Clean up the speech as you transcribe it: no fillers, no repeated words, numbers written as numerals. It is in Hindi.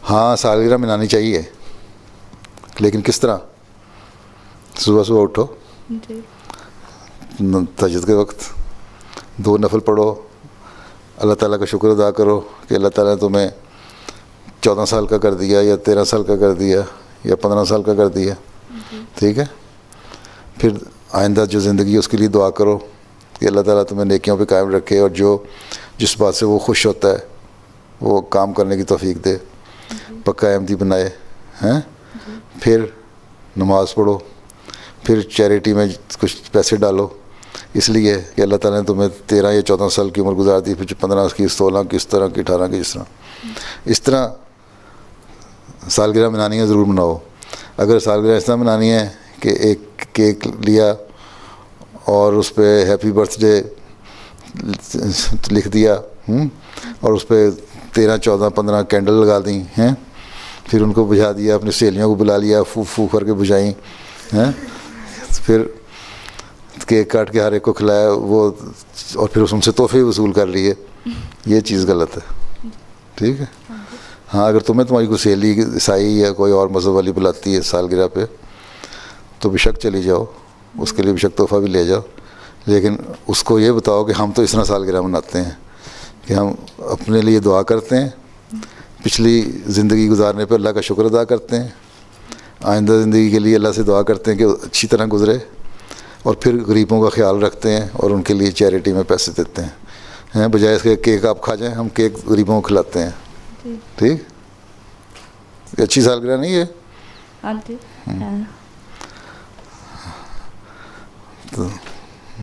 हाँ, सालगिरह मनानी चाहिए, लेकिन किस तरह? सुबह सुबह उठो, तहज्जुद के वक्त 2 नफल पढ़ो, अल्लाह ताला का शुक्र अदा करो कि अल्लाह ताला ने तुम्हें 14 साल का कर दिया या 13 साल का कर दिया या 15 साल का कर दिया, ठीक है। फिर आइंदा जो ज़िंदगी है उसके लिए दुआ करो कि अल्लाह ताला तुम्हें नेकियों पे कायम रखे और जो जिस बात से वो खुश होता है वो काम करने की तौफीक दे, पक्का अहमदी बनाए हैं। फिर नमाज़ पढ़ो, फिर चैरिटी में कुछ पैसे डालो, इसलिए कि अल्लाह ताला ने तुम्हें 13 या 14 साल की उम्र गुजार दी, फिर 15 की, 16 की, इस तरह की, 18 की, इस तरह सालगिरह मनानी है, ज़रूर मनाओ। अगर सालगिरह इस तरह मनानी है कि एक केक लिया और उस पर हैप्पी बर्थडे लिख दिया और उस पर 13, 14, 15 कैंडल लगा दी हैं, फिर उनको बुझा दिया, अपनी सहेलियों को बुला लिया, फूक फूक करके बुझाई हैं, फिर केक काट के हर एक को खिलाया वो, और फिर उनसे तोहफे वसूल कर लिए, ये चीज़ गलत है, ठीक है। हाँ, अगर तुम्हारी कोई सहेली ईसाई या कोई और मज़हब वाली बुलाती है सालगिरह पे तो बेशक चली जाओ, उसके लिए बेशक तोहफ़ा भी ले जाओ, लेकिन उसको ये बताओ कि हम तो इस तरह सालगिरह मनाते हैं कि हम अपने लिए दुआ करते हैं, पिछली ज़िंदगी गुजारने पर अल्लाह का शुक्र अदा करते हैं, आइंदा ज़िंदगी के लिए अल्लाह से दुआ करते हैं कि अच्छी तरह गुजरे, और फिर गरीबों का ख्याल रखते हैं और उनके लिए चैरिटी में पैसे देते हैं बजाय इसके केक आप खा जाएं, हम केक गरीबों को खिलाते हैं, ठीक। अच्छी सालगिरह नहीं है। हाँ जी। तो